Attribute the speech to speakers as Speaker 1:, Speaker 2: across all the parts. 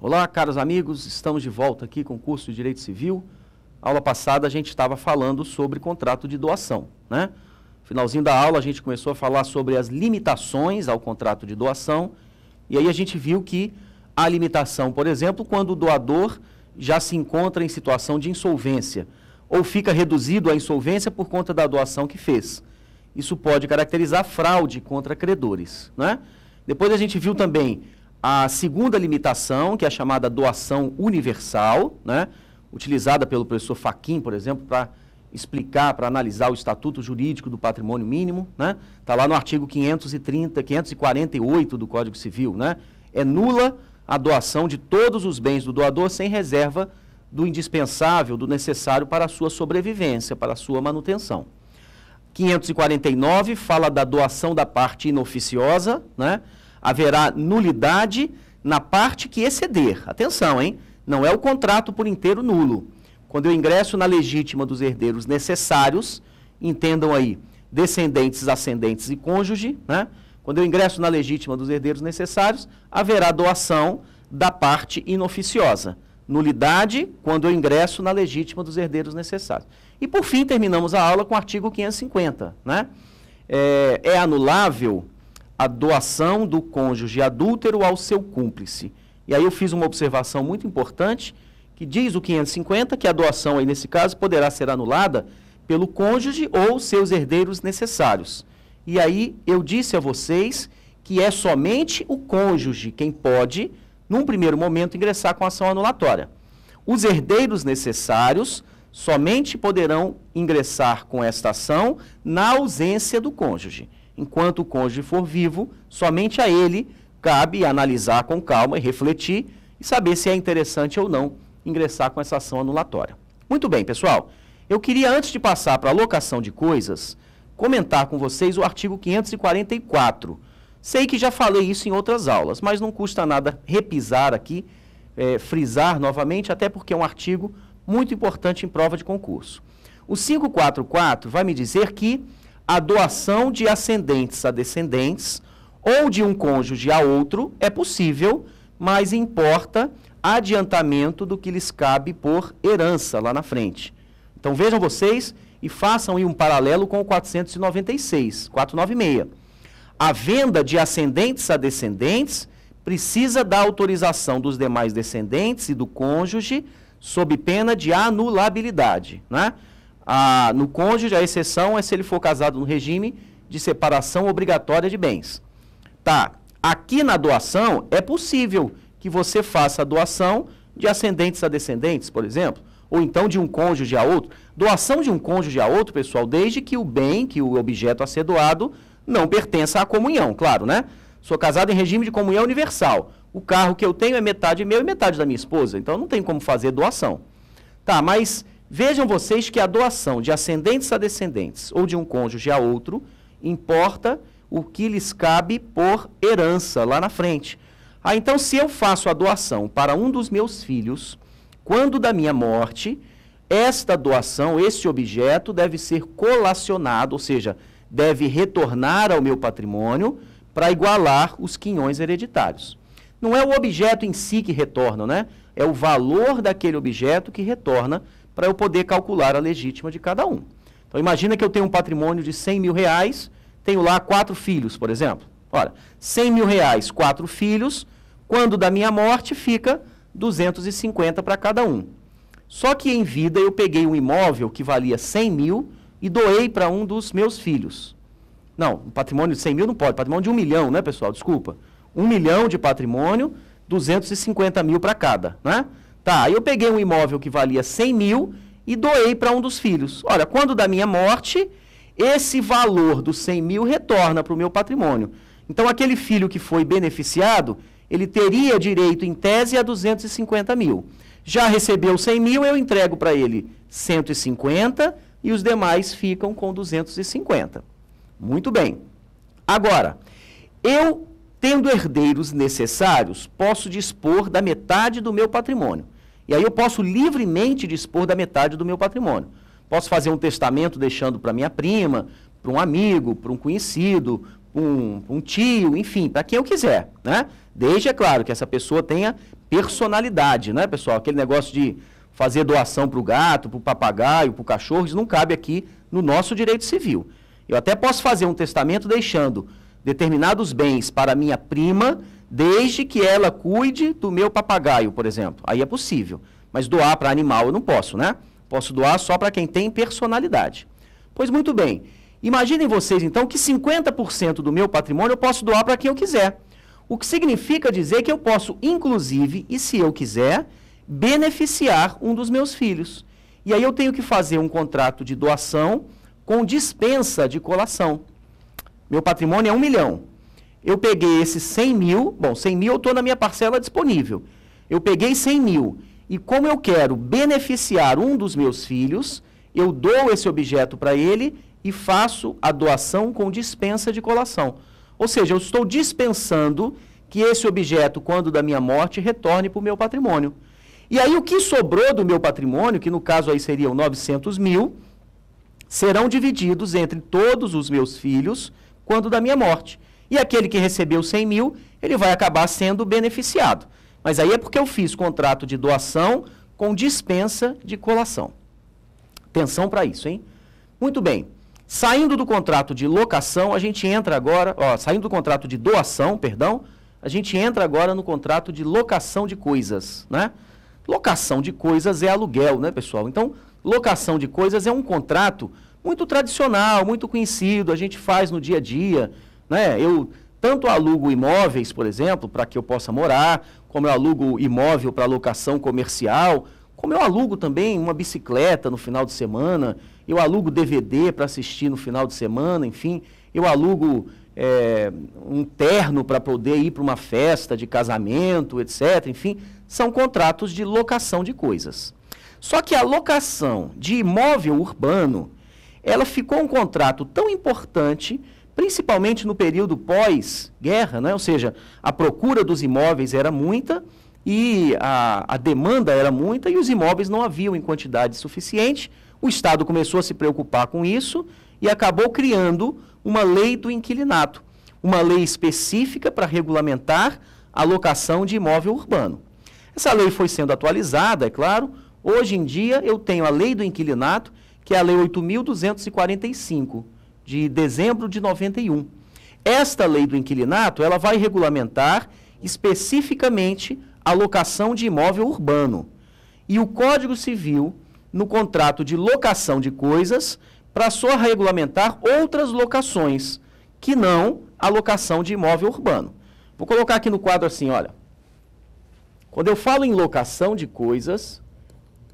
Speaker 1: Olá, caros amigos, estamos de volta aqui com o curso de Direito Civil. Aula passada a gente estava falando sobre contrato de doação, né? No finalzinho da aula a gente começou a falar sobre as limitações ao contrato de doação, e aí a gente viu que há limitação, por exemplo, quando o doador já se encontra em situação de insolvência, ou fica reduzido à insolvência por conta da doação que fez. Isso pode caracterizar fraude contra credores, né? Depois a gente viu também a segunda limitação, que é a chamada doação universal, né? Utilizada pelo professor Fachin, por exemplo, para explicar, para analisar o Estatuto Jurídico do Patrimônio Mínimo, né? Está lá no artigo 548 do Código Civil, né? É nula a doação de todos os bens do doador sem reserva do indispensável, do necessário para a sua sobrevivência, para a sua manutenção. 549 fala da doação da parte inoficiosa, né? Haverá nulidade na parte que exceder. Atenção, hein? Não é o contrato por inteiro nulo. Quando eu ingresso na legítima dos herdeiros necessários, entendam aí, descendentes, ascendentes e cônjuge, né? Quando eu ingresso na legítima dos herdeiros necessários, haverá doação da parte inoficiosa. Nulidade quando eu ingresso na legítima dos herdeiros necessários. E, por fim, terminamos a aula com o artigo 550, né? É anulável a doação do cônjuge adúltero ao seu cúmplice. E aí eu fiz uma observação muito importante, que diz o 550 que a doação, aí nesse caso, poderá ser anulada pelo cônjuge ou seus herdeiros necessários. E aí eu disse a vocês que é somente o cônjuge quem pode, num primeiro momento, ingressar com ação anulatória. Os herdeiros necessários somente poderão ingressar com esta ação na ausência do cônjuge. Enquanto o cônjuge for vivo, somente a ele cabe analisar com calma e refletir e saber se é interessante ou não ingressar com essa ação anulatória. Muito bem, pessoal. Eu queria, antes de passar para a alocação de coisas, comentar com vocês o artigo 544. Sei que já falei isso em outras aulas, mas não custa nada repisar aqui, frisar novamente, até porque é um artigo muito importante em prova de concurso. O 544 vai me dizer que a doação de ascendentes a descendentes ou de um cônjuge a outro é possível, mas importa adiantamento do que lhes cabe por herança lá na frente. Então vejam vocês e façam aí um paralelo com o 496. A venda de ascendentes a descendentes precisa da autorização dos demais descendentes e do cônjuge sob pena de anulabilidade, né? No cônjuge, a exceção é se ele for casado no regime de separação obrigatória de bens. Tá, aqui na doação é possível que você faça a doação de ascendentes a descendentes, por exemplo, ou então de um cônjuge a outro. Doação de um cônjuge a outro, pessoal, desde que o bem, que o objeto a ser doado, não pertença à comunhão, claro, né? Sou casado em regime de comunhão universal. O carro que eu tenho é metade meu e metade da minha esposa, então não tem como fazer doação. Tá, mas vejam vocês que a doação de ascendentes a descendentes ou de um cônjuge a outro importa o que lhes cabe por herança lá na frente. Então, se eu faço a doação para um dos meus filhos, quando da minha morte, esta doação, esse objeto, deve ser colacionado, ou seja, deve retornar ao meu patrimônio para igualar os quinhões hereditários. Não é o objeto em si que retorna, né? É o valor daquele objeto que retorna para eu poder calcular a legítima de cada um. Então, imagina que eu tenho um patrimônio de 100 mil reais, tenho lá 4 filhos, por exemplo. Ora, 100 mil reais, 4 filhos, quando da minha morte fica 250 para cada um. Só que em vida eu peguei um imóvel que valia 100 mil e doei para um dos meus filhos. Não, um patrimônio de 100 mil não pode, patrimônio de 1 milhão, né, pessoal? Desculpa. 1 milhão de patrimônio, 250 mil para cada, né? Tá, aí eu peguei um imóvel que valia 100 mil e doei para um dos filhos. Olha, quando da minha morte, esse valor dos 100 mil retorna para o meu patrimônio. Então, aquele filho que foi beneficiado, ele teria direito, em tese, a 250 mil. Já recebeu 100 mil, eu entrego para ele 150 e os demais ficam com 250. Muito bem. Agora, eu, tendo herdeiros necessários, posso dispor da metade do meu patrimônio. E aí eu posso livremente dispor da metade do meu patrimônio. Posso fazer um testamento deixando para minha prima, para um amigo, para um conhecido, um tio, enfim, para quem eu quiser, né? Desde, é claro, que essa pessoa tenha personalidade, né, pessoal? Aquele negócio de fazer doação para o gato, para o papagaio, para o cachorro, isso não cabe aqui no nosso direito civil. Eu até posso fazer um testamento deixando determinados bens para minha prima, desde que ela cuide do meu papagaio, por exemplo. Aí é possível. Mas doar para animal eu não posso, né? Posso doar só para quem tem personalidade. Pois muito bem. Imaginem vocês, então, que 50% do meu patrimônio eu posso doar para quem eu quiser. O que significa dizer que eu posso, inclusive, e se eu quiser, beneficiar um dos meus filhos. E aí eu tenho que fazer um contrato de doação com dispensa de colação. Meu patrimônio é 1 milhão. Eu peguei esses 100 mil, bom, 100 mil eu estou na minha parcela disponível. Eu peguei 100 mil e como eu quero beneficiar um dos meus filhos, eu dou esse objeto para ele e faço a doação com dispensa de colação. Ou seja, eu estou dispensando que esse objeto, quando da minha morte, retorne para o meu patrimônio. E aí o que sobrou do meu patrimônio, que no caso aí seriam 900 mil, serão divididos entre todos os meus filhos quando da minha morte. E aquele que recebeu 100 mil, ele vai acabar sendo beneficiado. Mas aí é porque eu fiz contrato de doação com dispensa de colação. Atenção para isso, hein? Muito bem. Saindo do contrato de locação, a gente entra agora... saindo do contrato de doação, perdão, a gente entra agora no contrato de locação de coisas, né? Locação de coisas é aluguel, né, pessoal? Então, locação de coisas é um contrato muito tradicional, muito conhecido, a gente faz no dia a dia, né? Eu tanto alugo imóveis, por exemplo, para que eu possa morar, como eu alugo imóvel para locação comercial, como eu alugo também uma bicicleta no final de semana, eu alugo DVD para assistir no final de semana, enfim, eu alugo um terno para poder ir para uma festa de casamento, etc. Enfim, são contratos de locação de coisas. Só que a locação de imóvel urbano, ela ficou um contrato tão importante, principalmente no período pós-guerra, né? Ou seja, a procura dos imóveis era muita e a demanda era muita e os imóveis não haviam em quantidade suficiente. O Estado começou a se preocupar com isso e acabou criando uma lei do inquilinato, uma lei específica para regulamentar a locação de imóvel urbano. Essa lei foi sendo atualizada, é claro. Hoje em dia eu tenho a lei do inquilinato, que é a lei 8.245, de dezembro de 91. Esta lei do inquilinato, ela vai regulamentar especificamente a locação de imóvel urbano. E o Código Civil, no contrato de locação de coisas, passou a regulamentar outras locações, que não a locação de imóvel urbano. Vou colocar aqui no quadro assim, olha. Quando eu falo em locação de coisas,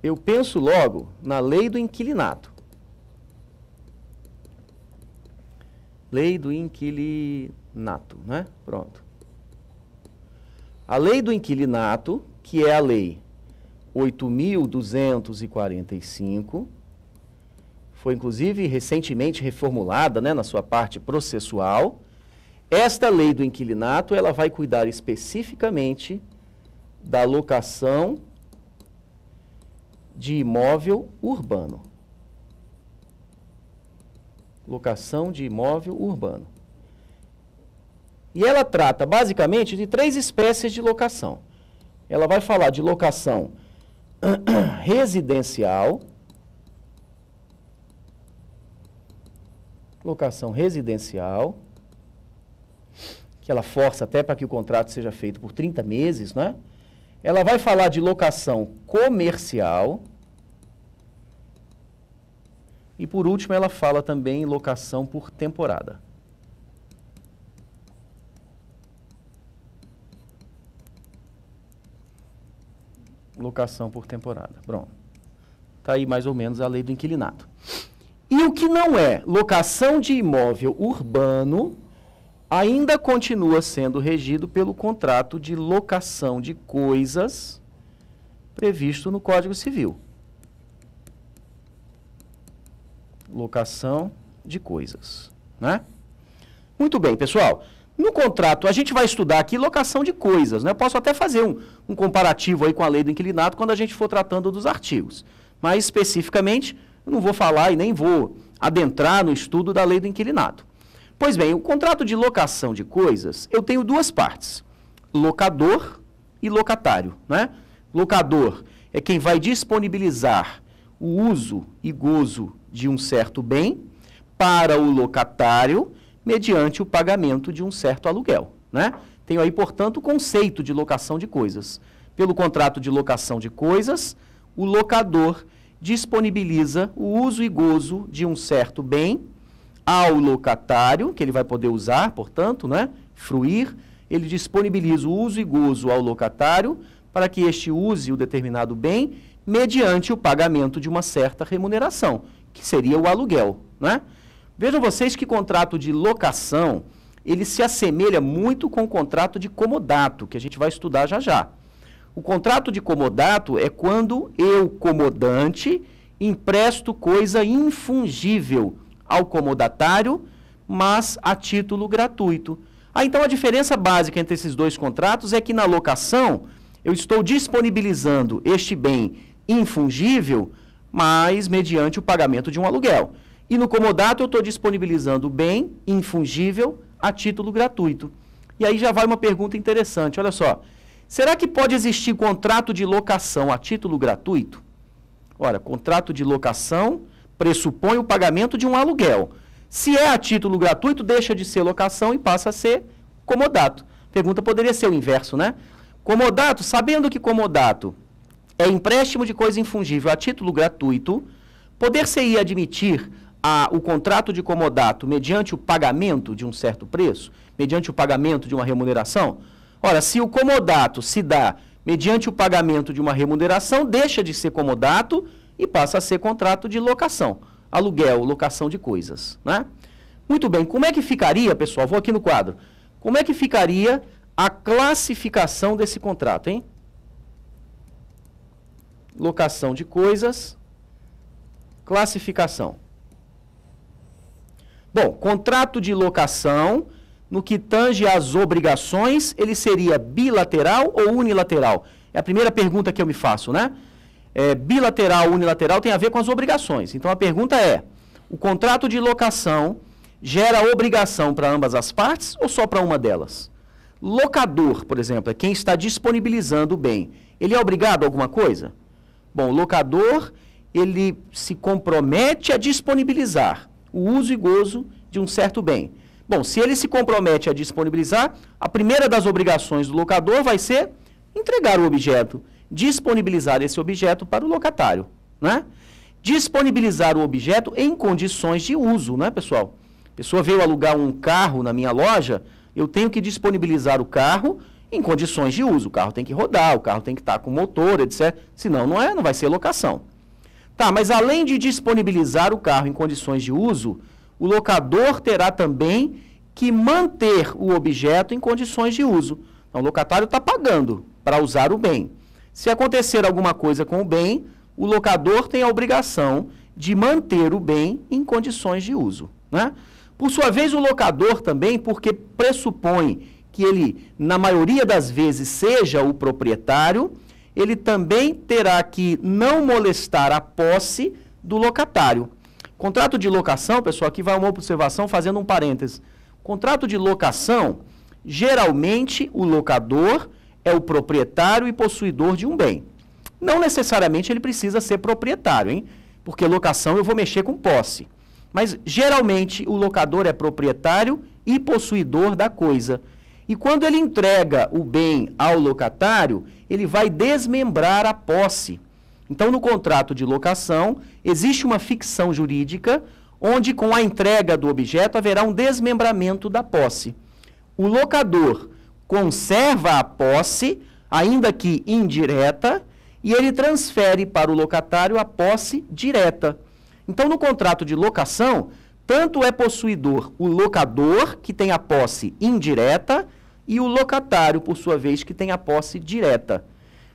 Speaker 1: eu penso logo na lei do inquilinato. Lei do inquilinato, né? Pronto. A lei do inquilinato, que é a lei 8.245, foi inclusive recentemente reformulada, né, na sua parte processual. Esta lei do inquilinato, ela vai cuidar especificamente da locação de imóvel urbano. Locação de imóvel urbano. E ela trata basicamente de 3 espécies de locação. Ela vai falar de locação residencial, que ela força até para que o contrato seja feito por 30 meses, né? Ela vai falar de locação comercial. E, por último, ela fala também em locação por temporada. Locação por temporada. Pronto. Está aí mais ou menos a lei do inquilinato. E o que não é locação de imóvel urbano ainda continua sendo regido pelo contrato de locação de coisas previsto no Código Civil. Locação de coisas, né? Muito bem, pessoal. No contrato, a gente vai estudar aqui locação de coisas, né? Eu posso até fazer um comparativo aí com a lei do inquilinato quando a gente for tratando dos artigos. Mas, especificamente, eu não vou falar e nem vou adentrar no estudo da lei do inquilinato. Pois bem, o contrato de locação de coisas, eu tenho 2 partes, locador e locatário, né? Locador é quem vai disponibilizar o uso e gozo de um certo bem para o locatário mediante o pagamento de um certo aluguel, né? Tenho aí, portanto, o conceito de locação de coisas. Pelo contrato de locação de coisas, o locador disponibiliza o uso e gozo de um certo bem ao locatário, que ele vai poder usar, portanto, né? Fruir. Ele disponibiliza o uso e gozo ao locatário para que este use o determinado bem mediante o pagamento de uma certa remuneração, que seria o aluguel, né? Vejam vocês que contrato de locação, ele se assemelha muito com o contrato de comodato, que a gente vai estudar já já. O contrato de comodato é quando eu, comodante, empresto coisa infungível ao comodatário, mas a título gratuito. Então a diferença básica entre esses dois contratos é que na locação eu estou disponibilizando este bem infungível, mas mediante o pagamento de um aluguel. E no comodato eu estou disponibilizando o bem infungível a título gratuito. E aí já vai uma pergunta interessante, olha só. Será que pode existir contrato de locação a título gratuito? Ora, contrato de locação pressupõe o pagamento de um aluguel. Se é a título gratuito, deixa de ser locação e passa a ser comodato. Pergunta poderia ser o inverso, né? Comodato, sabendo que comodato é empréstimo de coisa infungível a título gratuito, poder-se-ia admitir o contrato de comodato mediante o pagamento de um certo preço, mediante o pagamento de uma remuneração? Ora, se o comodato se dá mediante o pagamento de uma remuneração, deixa de ser comodato e passa a ser contrato de locação, aluguel, locação de coisas, né? Muito bem, como é que ficaria, pessoal? Vou aqui no quadro. Como é que ficaria a classificação desse contrato, hein? Locação de coisas, classificação. Bom, contrato de locação, no que tange às obrigações, ele seria bilateral ou unilateral? É a primeira pergunta que eu me faço, né? Bilateral ou unilateral tem a ver com as obrigações. Então a pergunta é, o contrato de locação gera obrigação para ambas as partes ou só para uma delas? Locador, por exemplo, é quem está disponibilizando o bem. Ele é obrigado a alguma coisa? Bom, o locador, ele se compromete a disponibilizar o uso e gozo de um certo bem. Bom, se ele se compromete a disponibilizar, a primeira das obrigações do locador vai ser entregar o objeto, disponibilizar esse objeto para o locatário, né? Disponibilizar o objeto em condições de uso, né, pessoal? A pessoa veio alugar um carro na minha loja, eu tenho que disponibilizar o carro em condições de uso. O carro tem que rodar, o carro tem que estar com motor, etc. Senão não vai ser locação. Tá, mas além de disponibilizar o carro em condições de uso, o locador terá também que manter o objeto em condições de uso. Então, o locatário está pagando para usar o bem. Se acontecer alguma coisa com o bem, o locador tem a obrigação de manter o bem em condições de uso, né? Por sua vez, o locador também, porque pressupõe que ele, na maioria das vezes, seja o proprietário, ele também terá que não molestar a posse do locatário. Contrato de locação, pessoal, aqui vai uma observação fazendo um parêntese. Contrato de locação, geralmente o locador é o proprietário e possuidor de um bem. Não necessariamente ele precisa ser proprietário, hein? Porque locação eu vou mexer com posse. Mas geralmente o locador é proprietário e possuidor da coisa. E quando ele entrega o bem ao locatário, ele vai desmembrar a posse. Então, no contrato de locação, existe uma ficção jurídica onde, com a entrega do objeto, haverá um desmembramento da posse. O locador conserva a posse, ainda que indireta, e ele transfere para o locatário a posse direta. Então, no contrato de locação, tanto é possuidor o locador, que tem a posse indireta, e o locatário, por sua vez, que tem a posse direta.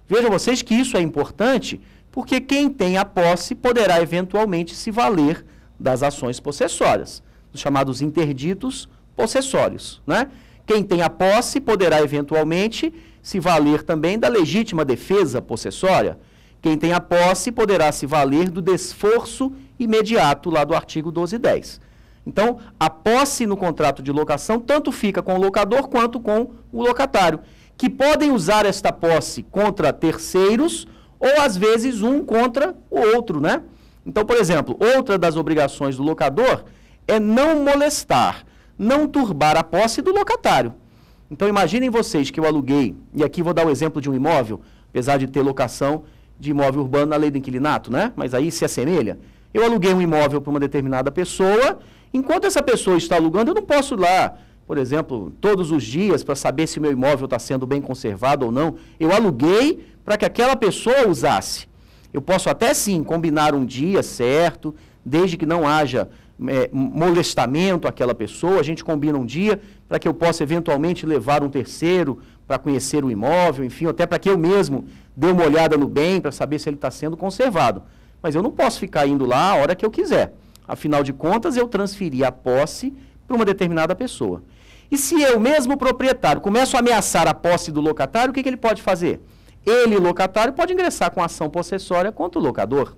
Speaker 1: Vejam vocês que isso é importante, porque quem tem a posse poderá eventualmente se valer das ações possessórias, os chamados interditos possessórios, né? Quem tem a posse poderá eventualmente se valer também da legítima defesa possessória. Quem tem a posse poderá se valer do desforço imediato lá do artigo 1210. Então, a posse no contrato de locação tanto fica com o locador quanto com o locatário. que podem usar esta posse contra terceiros ou, às vezes, um contra o outro, né? Então, por exemplo, outra das obrigações do locador é não molestar, não turbar a posse do locatário. Então, imaginem vocês que eu aluguei, e aqui vou dar o exemplo de um imóvel, apesar de ter locação de imóvel urbano na lei do inquilinato, né? Mas aí se assemelha. Eu aluguei um imóvel para uma determinada pessoa, enquanto essa pessoa está alugando, eu não posso ir lá, por exemplo, todos os dias para saber se o meu imóvel está sendo bem conservado ou não. Eu aluguei para que aquela pessoa usasse. Eu posso até sim combinar um dia certo, desde que não haja molestamento àquela pessoa, a gente combina um dia para que eu possa eventualmente levar um terceiro para conhecer o imóvel, enfim, até para que eu mesmo dê uma olhada no bem para saber se ele está sendo conservado. Mas eu não posso ficar indo lá a hora que eu quiser. Afinal de contas, eu transferi a posse para uma determinada pessoa. E se eu mesmo, proprietário, começo a ameaçar a posse do locatário, o que ele pode fazer? Ele, locatário, pode ingressar com ação possessória contra o locador.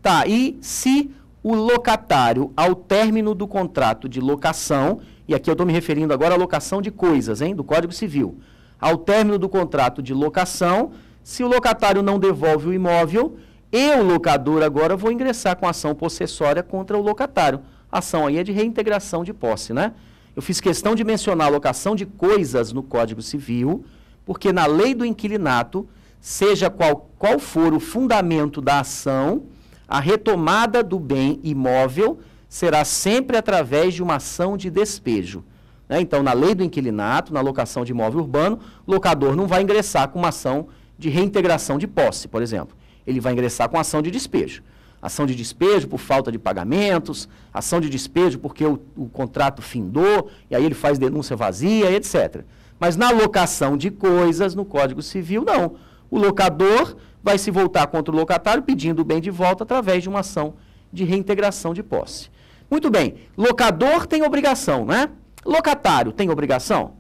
Speaker 1: Tá, e se o locatário, ao término do contrato de locação, e aqui eu estou me referindo agora à locação de coisas, hein, do Código Civil, ao término do contrato de locação, se o locatário não devolve o imóvel, eu, locador, agora vou ingressar com ação possessória contra o locatário. A ação aí é de reintegração de posse, né? Eu fiz questão de mencionar a locação de coisas no Código Civil, porque na lei do inquilinato, seja qual for o fundamento da ação, a retomada do bem imóvel será sempre através de uma ação de despejo. Né? Então, na lei do inquilinato, na locação de imóvel urbano, o locador não vai ingressar com uma ação de reintegração de posse, por exemplo. Ele vai ingressar com ação de despejo. Ação de despejo por falta de pagamentos, ação de despejo porque o contrato findou, e aí ele faz denúncia vazia, etc. Mas na locação de coisas, no Código Civil, não. O locador vai se voltar contra o locatário pedindo o bem de volta através de uma ação de reintegração de posse. Muito bem, locador tem obrigação, né? Locatário tem obrigação?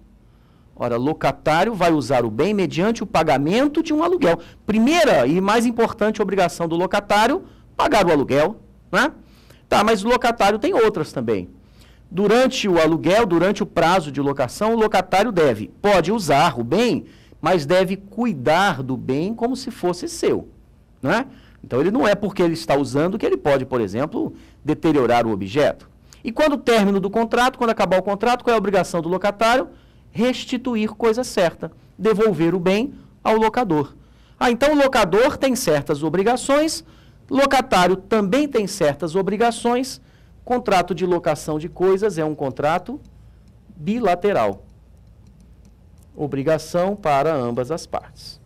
Speaker 1: Ora, locatário vai usar o bem mediante o pagamento de um aluguel. Primeira e mais importante obrigação do locatário, pagar o aluguel, né? Tá, mas o locatário tem outras também. Durante o aluguel, durante o prazo de locação, o locatário pode usar o bem, mas deve cuidar do bem como se fosse seu, né? Então, ele não é porque ele está usando que ele pode, por exemplo, deteriorar o objeto. E quando o término do contrato, quando acabar o contrato, qual é a obrigação do locatário? Restituir coisa certa, devolver o bem ao locador. Ah, então o locador tem certas obrigações, locatário também tem certas obrigações. Contrato de locação de coisas é um contrato bilateral. Obrigação para ambas as partes.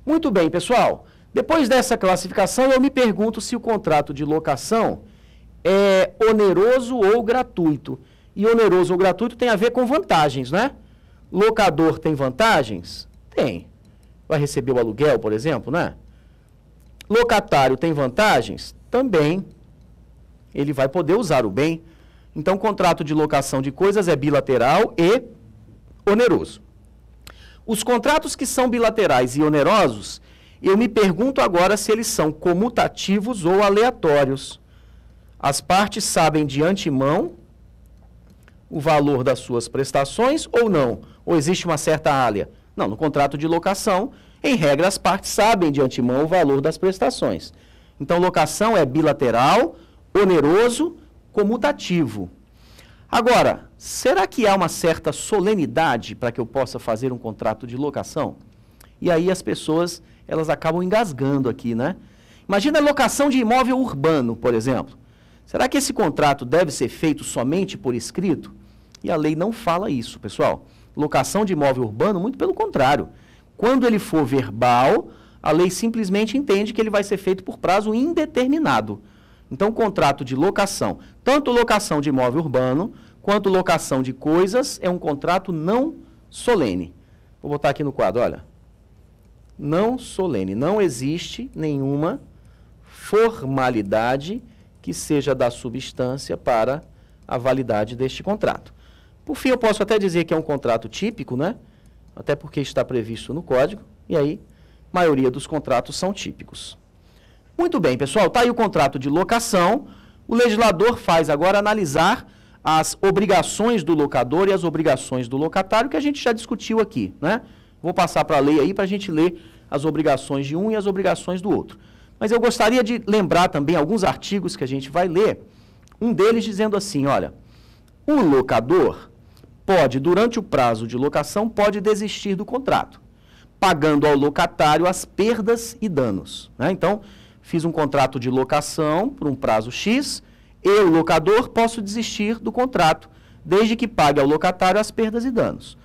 Speaker 1: Muito bem, pessoal. Depois dessa classificação, eu me pergunto se o contrato de locação é oneroso ou gratuito. E oneroso ou gratuito tem a ver com vantagens, né? Locador tem vantagens? Tem. Vai receber o aluguel, por exemplo, né? Locatário tem vantagens? Também. Ele vai poder usar o bem. Então, o contrato de locação de coisas é bilateral e oneroso. Os contratos que são bilaterais e onerosos, eu me pergunto agora se eles são comutativos ou aleatórios. As partes sabem de antemão o valor das suas prestações ou não? Ou existe uma certa área? Não, no contrato de locação, em regra, as partes sabem de antemão o valor das prestações. Então, locação é bilateral, oneroso, comutativo. Agora, será que há uma certa solenidade para que eu possa fazer um contrato de locação? E aí as pessoas, elas acabam engasgando aqui, né? Imagina a locação de imóvel urbano, por exemplo. Será que esse contrato deve ser feito somente por escrito? E a lei não fala isso, pessoal. Locação de imóvel urbano, muito pelo contrário. Quando ele for verbal, a lei simplesmente entende que ele vai ser feito por prazo indeterminado. Então, o contrato de locação, tanto locação de imóvel urbano, quanto locação de coisas, é um contrato não solene. Vou botar aqui no quadro, olha. Não solene. Não existe nenhuma formalidade que seja da substância para a validade deste contrato. Por fim, eu posso até dizer que é um contrato típico, né? Até porque está previsto no Código, e aí, a maioria dos contratos são típicos. Muito bem, pessoal, está aí o contrato de locação. O legislador faz agora analisar as obrigações do locador e as obrigações do locatário, que a gente já discutiu aqui, né? Vou passar para a lei aí para a gente ler as obrigações de um e as obrigações do outro. Mas eu gostaria de lembrar também alguns artigos que a gente vai ler, um deles dizendo assim, olha, o locador pode, durante o prazo de locação, pode desistir do contrato, pagando ao locatário as perdas e danos, né? Então, fiz um contrato de locação por um prazo X, eu, locador, posso desistir do contrato, desde que pague ao locatário as perdas e danos.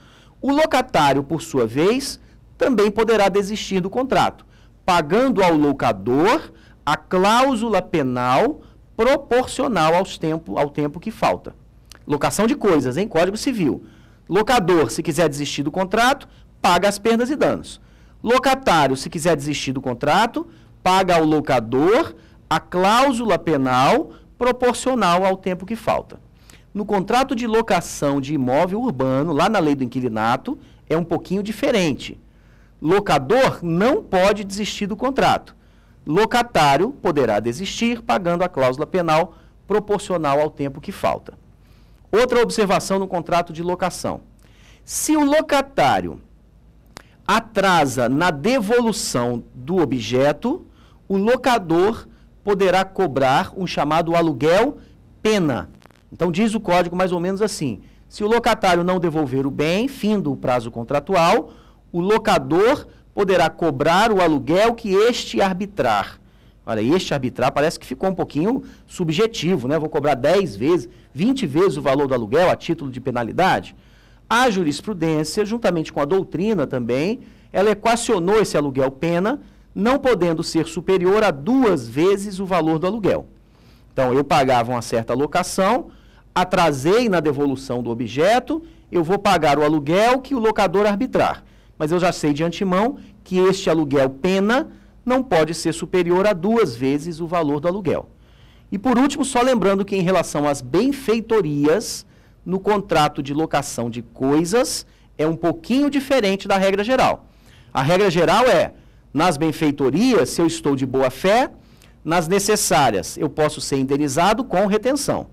Speaker 1: O locatário, por sua vez, também poderá desistir do contrato, pagando ao locador a cláusula penal proporcional ao tempo que falta. Locação de coisas, em Código Civil. Locador, se quiser desistir do contrato, paga as perdas e danos. Locatário, se quiser desistir do contrato, paga ao locador a cláusula penal proporcional ao tempo que falta. No contrato de locação de imóvel urbano, lá na lei do inquilinato, é um pouquinho diferente. Locador não pode desistir do contrato. Locatário poderá desistir pagando a cláusula penal proporcional ao tempo que falta. Outra observação no contrato de locação. Se o locatário atrasa na devolução do objeto, o locador poderá cobrar um chamado aluguel pena. Então diz o código mais ou menos assim, se o locatário não devolver o bem, findo o prazo contratual, o locador poderá cobrar o aluguel que este arbitrar. Olha, este arbitrar parece que ficou um pouquinho subjetivo, né? Vou cobrar 10 vezes, 20 vezes o valor do aluguel a título de penalidade. A jurisprudência, juntamente com a doutrina também, ela equacionou esse aluguel pena, não podendo ser superior a 2 vezes o valor do aluguel. Então, eu pagava uma certa locação, atrasei na devolução do objeto, eu vou pagar o aluguel que o locador arbitrar. Mas eu já sei de antemão que este aluguel pena não pode ser superior a 2 vezes o valor do aluguel. E por último, só lembrando que em relação às benfeitorias, no contrato de locação de coisas, é um pouquinho diferente da regra geral. A regra geral é, nas benfeitorias, se eu estou de boa fé, nas necessárias, eu posso ser indenizado com retenção.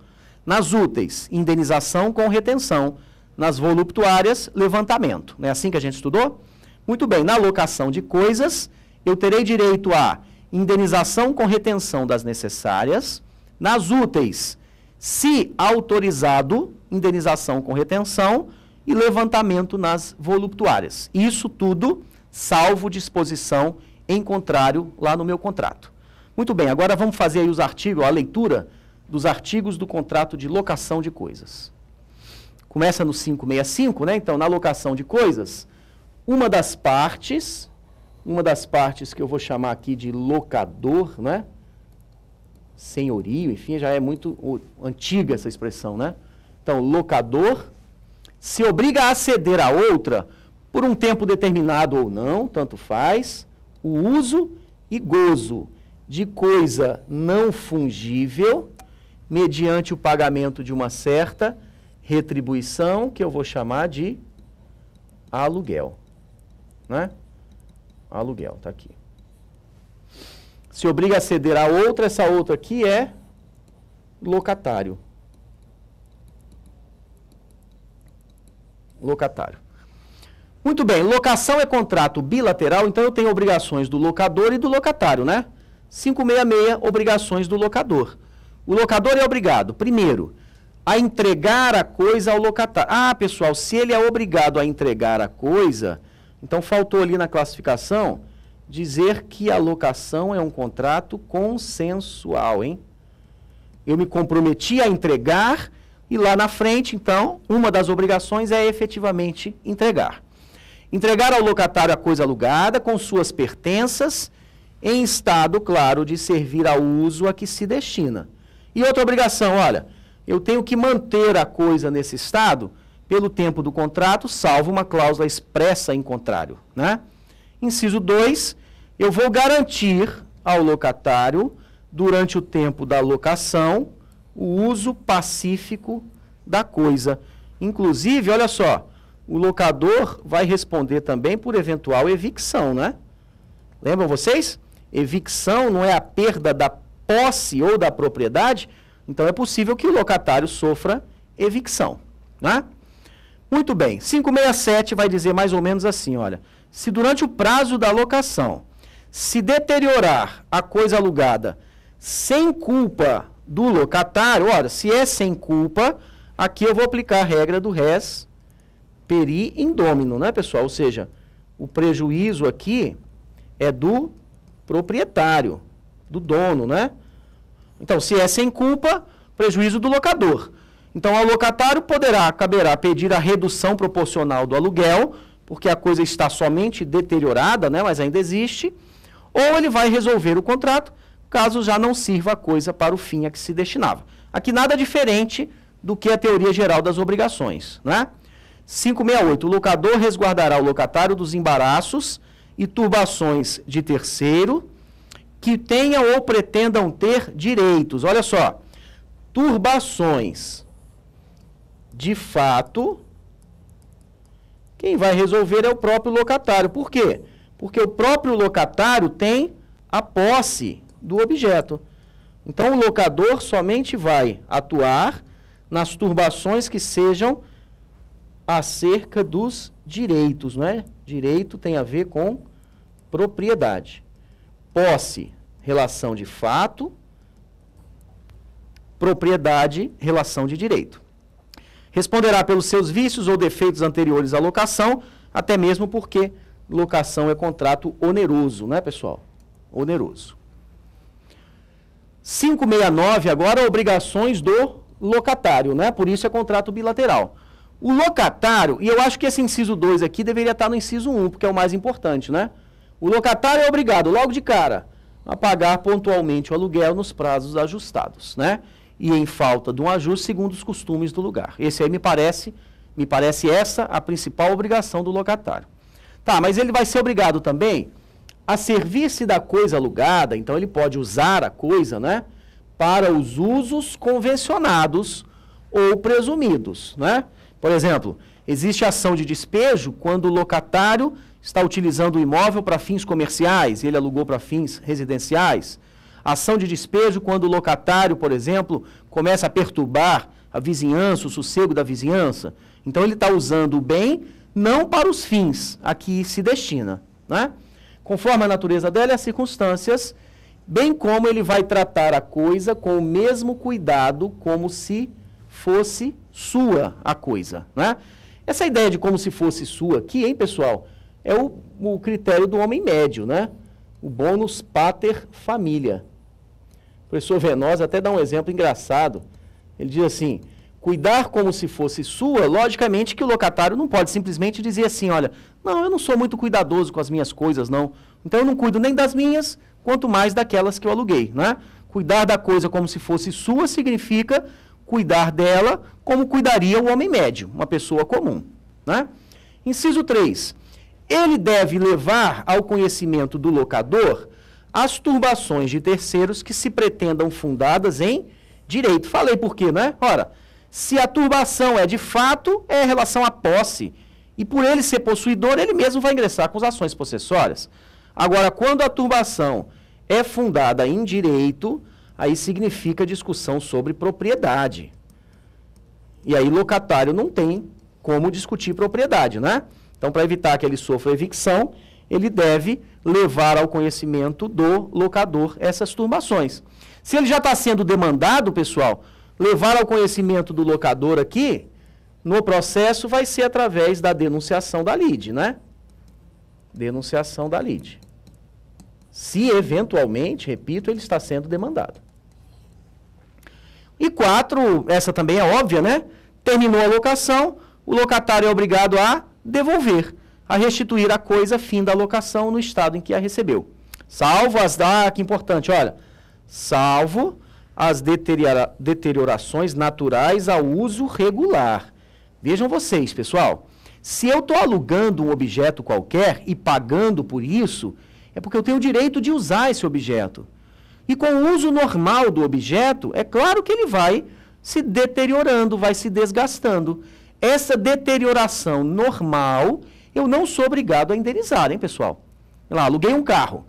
Speaker 1: Nas úteis, indenização com retenção. Nas voluptuárias, levantamento. Não é assim que a gente estudou? Muito bem, na locação de coisas, eu terei direito a indenização com retenção das necessárias. Nas úteis, se autorizado, indenização com retenção e levantamento nas voluptuárias. Isso tudo, salvo disposição em contrário lá no meu contrato. Muito bem, agora vamos fazer aí os artigos, a leitura dos artigos do contrato de locação de coisas. Começa no 565, né? Então, na locação de coisas, uma das partes que eu vou chamar aqui de locador, né? Senhorio, enfim, já é muito antiga essa expressão, né? Então, locador se obriga a ceder a outra por um tempo determinado ou não, tanto faz, o uso e gozo de coisa não fungível, mediante o pagamento de uma certa retribuição, que eu vou chamar de aluguel, né? Aluguel, tá aqui. Se obriga a ceder a outra, essa outra aqui é locatário. Locatário. Muito bem, locação é contrato bilateral, então eu tenho obrigações do locador e do locatário, né? 566, obrigações do locador. O locador é obrigado, primeiro, a entregar a coisa ao locatário. Ah, pessoal, se ele é obrigado a entregar a coisa, então faltou ali na classificação dizer que a locação é um contrato consensual, hein? Eu me comprometi a entregar e lá na frente, então, uma das obrigações é efetivamente entregar. Entregar ao locatário a coisa alugada com suas pertenças em estado, claro, de servir ao uso a que se destina. E outra obrigação, olha, eu tenho que manter a coisa nesse estado pelo tempo do contrato, salvo uma cláusula expressa em contrário, né? Inciso 2, eu vou garantir ao locatário, durante o tempo da locação, o uso pacífico da coisa. Inclusive, olha só, o locador vai responder também por eventual evicção, né? Lembram vocês? Evicção não é a perda da posse ou da propriedade, então é possível que o locatário sofra evicção, né? Muito bem, 567 vai dizer mais ou menos assim, olha, se durante o prazo da locação se deteriorar a coisa alugada sem culpa do locatário, olha, se é sem culpa, aqui eu vou aplicar a regra do res peri in domino, né, pessoal? Ou seja, o prejuízo aqui é do proprietário, do dono, né? Então, se é sem culpa, prejuízo do locador. Então, ao locatário caberá pedir a redução proporcional do aluguel, porque a coisa está somente deteriorada, né, mas ainda existe, ou ele vai resolver o contrato, caso já não sirva a coisa para o fim a que se destinava. Aqui nada diferente do que a teoria geral das obrigações, né? 568, o locador resguardará o locatário dos embaraços e turbações de terceiro que tenham ou pretendam ter direitos. Olha só, turbações de fato, quem vai resolver é o próprio locatário. Por quê? Porque o próprio locatário tem a posse do objeto. Então, o locador somente vai atuar nas turbações que sejam acerca dos direitos, não é? Direito tem a ver com propriedade. Posse, relação de fato. Propriedade, relação de direito. Responderá pelos seus vícios ou defeitos anteriores à locação, até mesmo porque locação é contrato oneroso, né, pessoal? Oneroso. 569, agora, obrigações do locatário, né? Por isso é contrato bilateral. O locatário, e eu acho que esse inciso 2 aqui deveria estar no inciso 1, porque é o mais importante, né? O locatário é obrigado, logo de cara, a pagar pontualmente o aluguel nos prazos ajustados, né? E em falta de um ajuste segundo os costumes do lugar. Esse aí me parece essa a principal obrigação do locatário. Tá, mas ele vai ser obrigado também a servir-se da coisa alugada, então ele pode usar a coisa, né, para os usos convencionados ou presumidos, né? Por exemplo, existe ação de despejo quando o locatário está utilizando o imóvel para fins comerciais, ele alugou para fins residenciais. Ação de despejo quando o locatário, por exemplo, começa a perturbar a vizinhança, o sossego da vizinhança. Então, ele está usando o bem não para os fins a que se destina, né? Conforme a natureza dela e as circunstâncias, bem como ele vai tratar a coisa com o mesmo cuidado como se fosse sua a coisa, né? Essa ideia de como se fosse sua aqui, hein, pessoal, é o critério do homem médio, né? O bonus pater familia. O professor Venosa até dá um exemplo engraçado. Ele diz assim, cuidar como se fosse sua, logicamente que o locatário não pode simplesmente dizer assim, olha, não, eu não sou muito cuidadoso com as minhas coisas, não. Então eu não cuido nem das minhas, quanto mais daquelas que eu aluguei, né? Cuidar da coisa como se fosse sua significa cuidar dela como cuidaria o homem médio, uma pessoa comum, né? Inciso 3. Ele deve levar ao conhecimento do locador as turbações de terceiros que se pretendam fundadas em direito. Falei por quê, né? Ora, se a turbação é de fato, é em relação à posse. E por ele ser possuidor, ele mesmo vai ingressar com as ações possessórias. Agora, quando a turbação é fundada em direito, aí significa discussão sobre propriedade. E aí locatário não tem como discutir propriedade, né? Então, para evitar que ele sofra evicção, ele deve levar ao conhecimento do locador essas turbações. Se ele já está sendo demandado, pessoal, levar ao conhecimento do locador aqui, no processo, vai ser através da denunciação da lide, né? Denunciação da lide. Se, eventualmente, repito, ele está sendo demandado. E 4, essa também é óbvia, né? Terminou a locação, o locatário é obrigado a devolver, a restituir a coisa fim da locação no estado em que a recebeu. Salvo as... que importante, olha. Salvo as deteriorações naturais ao uso regular. Vejam vocês, pessoal. Se eu estou alugando um objeto qualquer e pagando por isso, é porque eu tenho o direito de usar esse objeto. E com o uso normal do objeto, é claro que ele vai se deteriorando, vai se desgastando. Essa deterioração normal, eu não sou obrigado a indenizar, hein, pessoal? Lá, aluguei um carro.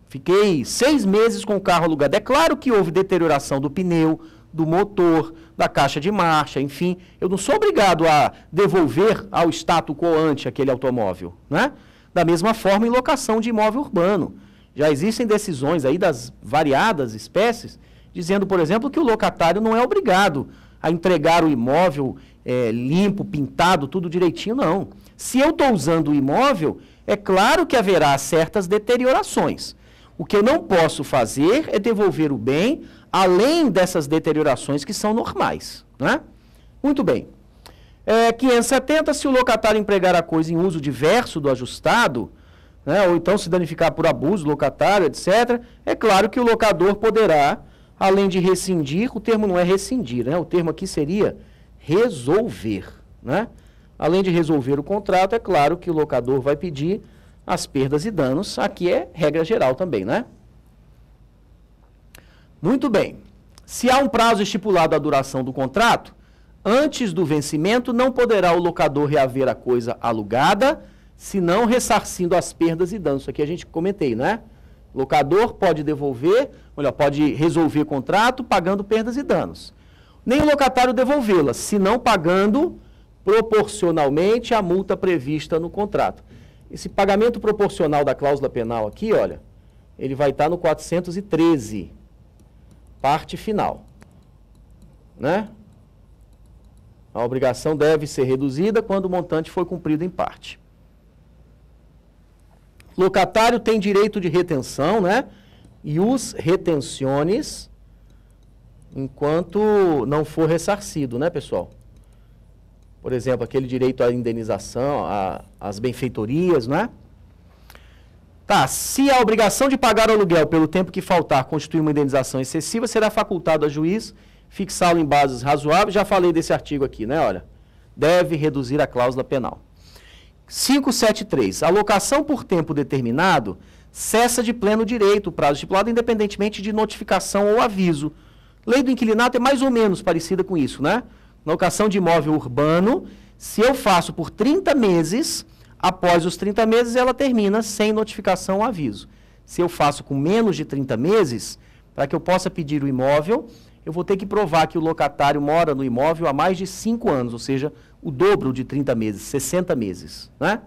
Speaker 1: Fiquei 6 meses com o carro alugado. É claro que houve deterioração do pneu, do motor, da caixa de marcha, enfim. Eu não sou obrigado a devolver ao status quo ante aquele automóvel, né? Da mesma forma, em locação de imóvel urbano. Já existem decisões aí das variadas espécies, dizendo, por exemplo, que o locatário não é obrigado a entregar o imóvel limpo, pintado, tudo direitinho, não. Se eu estou usando o imóvel, é claro que haverá certas deteriorações. O que eu não posso fazer é devolver o bem além dessas deteriorações que são normais, né? Muito bem. 570, se o locatário empregar a coisa em uso diverso do ajustado, né, ou então se danificar por abuso locatário, etc., é claro que o locador poderá, além de rescindir, o termo não é rescindir, né? O termo aqui seria resolver, né? Além de resolver o contrato, é claro que o locador vai pedir as perdas e danos. Aqui é regra geral também, né? Muito bem. Se há um prazo estipulado à duração do contrato, antes do vencimento, não poderá o locador reaver a coisa alugada, senão ressarcindo as perdas e danos. Isso aqui a gente comentei, né? O locador pode devolver, pode resolver o contrato pagando perdas e danos. Nem o locatário devolvê-las, senão pagando proporcionalmente a multa prevista no contrato. Esse pagamento proporcional da cláusula penal aqui, olha, ele vai estar no 413, parte final, né? A obrigação deve ser reduzida quando o montante for cumprido em parte. Locatário tem direito de retenção, né? E os retenciones, enquanto não for ressarcido, né, pessoal? Por exemplo, aquele direito à indenização, às benfeitorias, né? Tá, se a obrigação de pagar o aluguel pelo tempo que faltar constituir uma indenização excessiva, será facultado a juiz fixá-lo em bases razoáveis. Já falei desse artigo aqui, né? Olha, deve reduzir a cláusula penal. 573. A locação por tempo determinado cessa de pleno direito o prazo estipulado, independentemente de notificação ou aviso. Lei do inquilinato é mais ou menos parecida com isso, né? Locação de imóvel urbano, se eu faço por 30 meses, após os 30 meses ela termina sem notificação ou aviso. Se eu faço com menos de 30 meses, para que eu possa pedir o imóvel, eu vou ter que provar que o locatário mora no imóvel há mais de 5 anos, ou seja, o dobro de 30 meses, 60 meses, né?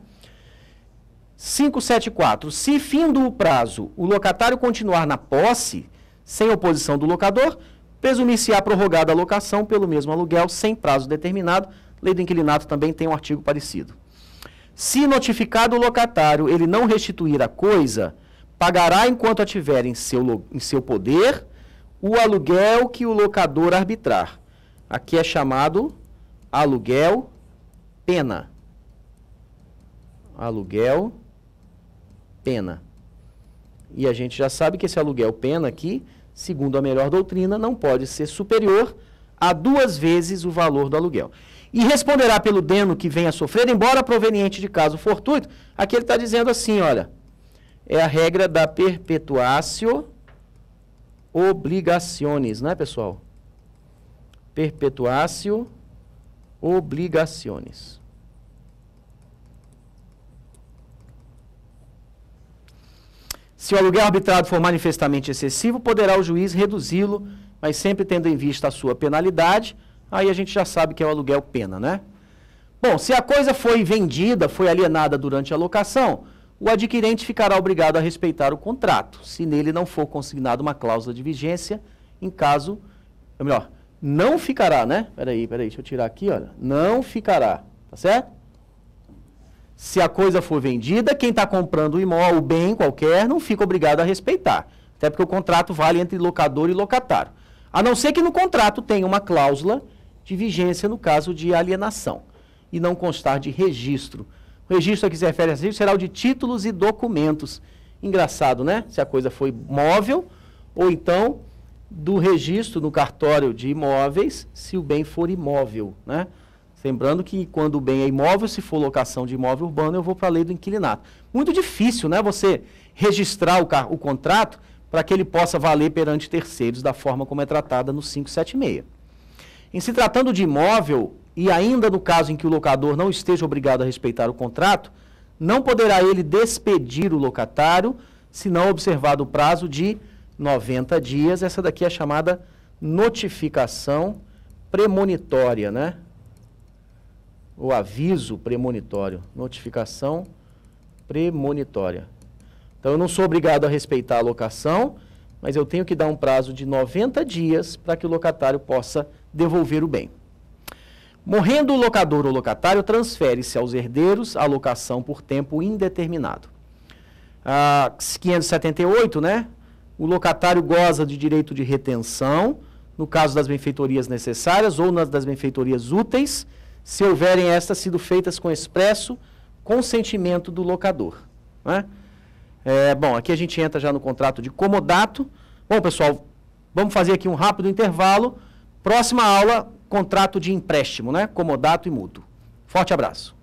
Speaker 1: 574. Se findo o prazo, o locatário continuar na posse, sem oposição do locador, presumir-se-á prorrogada a locação pelo mesmo aluguel, sem prazo determinado. Lei do inquilinato também tem um artigo parecido. Se notificado o locatário, ele não restituir a coisa, pagará enquanto a tiver em seu poder o aluguel que o locador arbitrar. Aqui é chamado aluguel pena. Aluguel pena. E a gente já sabe que esse aluguel pena aqui, segundo a melhor doutrina, não pode ser superior a 2 vezes o valor do aluguel. E responderá pelo dano que venha a sofrer, embora proveniente de caso fortuito. Aqui ele está dizendo assim, olha, é a regra da perpetuatio obligationis, né, pessoal? Perpetuatio obligationis. Se o aluguel arbitrado for manifestamente excessivo, poderá o juiz reduzi-lo, mas sempre tendo em vista a sua penalidade. Aí a gente já sabe que é o aluguel pena, né? Bom, se a coisa foi vendida, foi alienada durante a locação, o adquirente ficará obrigado a respeitar o contrato, se nele não for consignada uma cláusula de vigência, em caso, ou melhor, não ficará, né? Peraí, deixa eu tirar aqui, olha. Não ficará, tá certo? Se a coisa for vendida, quem está comprando o imóvel, o bem qualquer, não fica obrigado a respeitar. Até porque o contrato vale entre locador e locatário. A não ser que no contrato tenha uma cláusula de vigência no caso de alienação e não constar de registro. O registro a que se refere a será o de títulos e documentos. Engraçado, né? Se a coisa foi móvel ou então do registro no cartório de imóveis, se o bem for imóvel, né? Lembrando que quando o bem é imóvel, se for locação de imóvel urbano, eu vou para a lei do inquilinato. Muito difícil, né? Você registrar o contrato para que ele possa valer perante terceiros da forma como é tratada no 576. Em se tratando de imóvel, e ainda no caso em que o locador não esteja obrigado a respeitar o contrato, não poderá ele despedir o locatário, se não observado o prazo de 90 dias. Essa daqui é a chamada notificação premonitória, né? O aviso premonitório, notificação premonitória. Então, eu não sou obrigado a respeitar a locação, mas eu tenho que dar um prazo de 90 dias para que o locatário possa devolver o bem. Morrendo o locador ou locatário, transfere-se aos herdeiros a locação por tempo indeterminado. 578, né? O locatário goza de direito de retenção, no caso das benfeitorias necessárias ou nas das benfeitorias úteis, se houverem estas sido feitas com expresso consentimento do locador, né? Bom, aqui a gente entra já no contrato de comodato. Bom, pessoal, vamos fazer aqui um rápido intervalo. Próxima aula, contrato de empréstimo, né? Comodato e mútuo. Forte abraço.